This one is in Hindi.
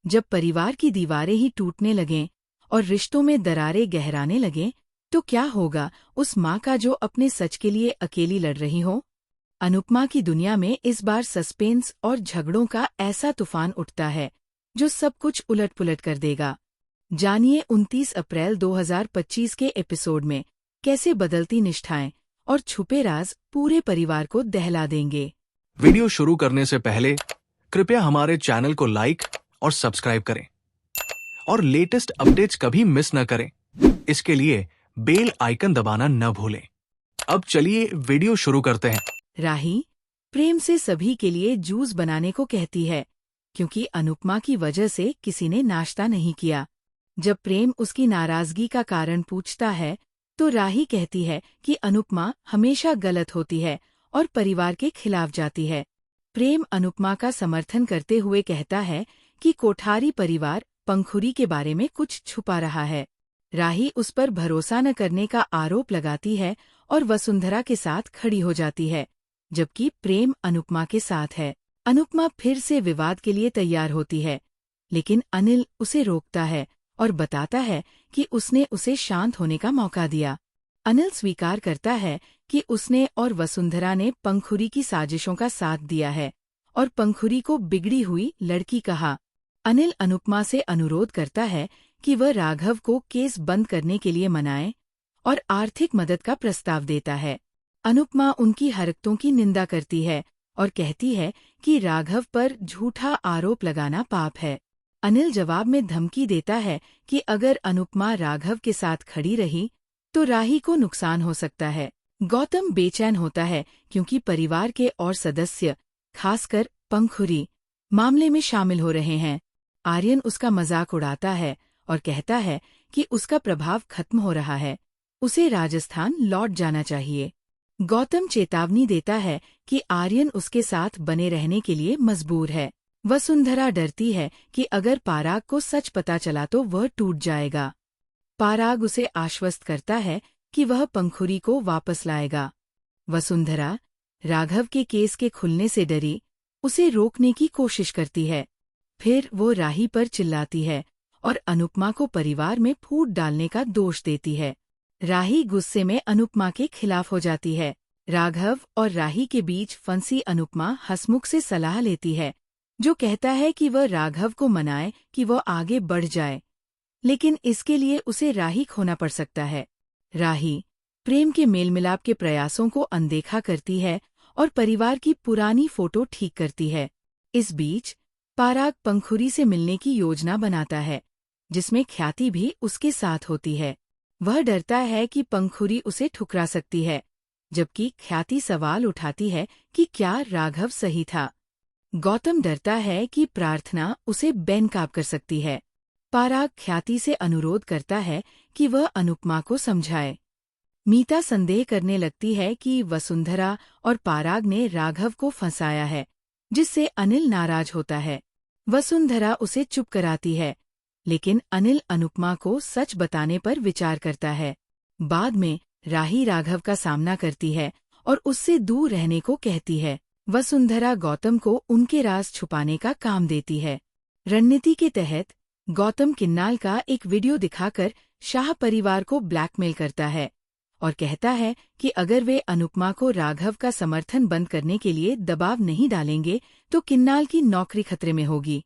जब परिवार की दीवारें ही टूटने लगें और रिश्तों में दरारें गहराने लगें, तो क्या होगा उस माँ का जो अपने सच के लिए अकेली लड़ रही हो? अनुपमा की दुनिया में इस बार सस्पेंस और झगड़ों का ऐसा तूफान उठता है जो सब कुछ उलट-पुलट कर देगा। जानिए 29 अप्रैल 2025 के एपिसोड में कैसे बदलती निष्ठाएं और छुपे राज पूरे परिवार को दहला देंगे। वीडियो शुरू करने से पहले कृपया हमारे चैनल को लाइक और सब्सक्राइब करें और लेटेस्ट अपडेट्स कभी मिस न करें। इसके लिए बेल आइकन दबाना न भूलें। अब चलिए वीडियो शुरू करते हैं। राही प्रेम से सभी के लिए जूस बनाने को कहती है क्योंकि अनुपमा की वजह से किसी ने नाश्ता नहीं किया। जब प्रेम उसकी नाराजगी का कारण पूछता है तो राही कहती है कि अनुपमा हमेशा गलत होती है और परिवार के खिलाफ जाती है। प्रेम अनुपमा का समर्थन करते हुए कहता है कि कोठारी परिवार पंखुरी के बारे में कुछ छुपा रहा है। राही उस पर भरोसा न करने का आरोप लगाती है और वसुंधरा के साथ खड़ी हो जाती है, जबकि प्रेम अनुपमा के साथ है। अनुपमा फिर से विवाद के लिए तैयार होती है, लेकिन अनिल उसे रोकता है और बताता है कि उसने उसे शांत होने का मौका दिया। अनिल स्वीकार करता है कि उसने और वसुंधरा ने पंखुरी की साजिशों का साथ दिया है और पंखुरी को बिगड़ी हुई लड़की कहा। अनिल अनुपमा से अनुरोध करता है कि वह राघव को केस बंद करने के लिए मनाए और आर्थिक मदद का प्रस्ताव देता है। अनुपमा उनकी हरकतों की निंदा करती है और कहती है कि राघव पर झूठा आरोप लगाना पाप है। अनिल जवाब में धमकी देता है कि अगर अनुपमा राघव के साथ खड़ी रही तो राही को नुकसान हो सकता है। गौतम बेचैन होता है क्योंकि परिवार के और सदस्य, खासकर पंखुरी, मामले में शामिल हो रहे हैं। आर्यन उसका मजाक उड़ाता है और कहता है कि उसका प्रभाव खत्म हो रहा है, उसे राजस्थान लौट जाना चाहिए। गौतम चेतावनी देता है कि आर्यन उसके साथ बने रहने के लिए मजबूर है। वसुंधरा डरती है कि अगर पाराग को सच पता चला तो वह टूट जाएगा। पाराग उसे आश्वस्त करता है कि वह पंखुरी को वापस लाएगा। वसुंधरा राघव के केस के खुलने से डरी उसे रोकने की कोशिश करती है। फिर वो राही पर चिल्लाती है और अनुपमा को परिवार में फूट डालने का दोष देती है। राही गुस्से में अनुपमा के खिलाफ हो जाती है। राघव और राही के बीच फंसी अनुपमा हसमुख से सलाह लेती है, जो कहता है कि वह राघव को मनाए कि वह आगे बढ़ जाए, लेकिन इसके लिए उसे राही खोना पड़ सकता है। राही प्रेम के मेलमिलाप के प्रयासों को अनदेखा करती है और परिवार की पुरानी फोटो ठीक करती है। इस बीच पाराग पंखुरी से मिलने की योजना बनाता है, जिसमें ख्याति भी उसके साथ होती है। वह डरता है कि पंखुरी उसे ठुकरा सकती है, जबकि ख्याति सवाल उठाती है कि क्या राघव सही था। गौतम डरता है कि प्रार्थना उसे बेनकाब कर सकती है। पाराग ख्याति से अनुरोध करता है कि वह अनुपमा को समझाए। मीता संदेह करने लगती है कि वसुंधरा और पाराग ने राघव को फंसाया है, जिससे अनिल नाराज होता है। वसुंधरा उसे चुप कराती है, लेकिन अनिल अनुपमा को सच बताने पर विचार करता है। बाद में राही राघव का सामना करती है और उससे दूर रहने को कहती है। वसुंधरा गौतम को उनके राज छुपाने का काम देती है। रणनीति के तहत गौतम किन्नाल का एक वीडियो दिखाकर शाह परिवार को ब्लैकमेल करता है और कहता है कि अगर वे अनुपमा को राघव का समर्थन बंद करने के लिए दबाव नहीं डालेंगे तो किन्नाल की नौकरी खतरे में होगी।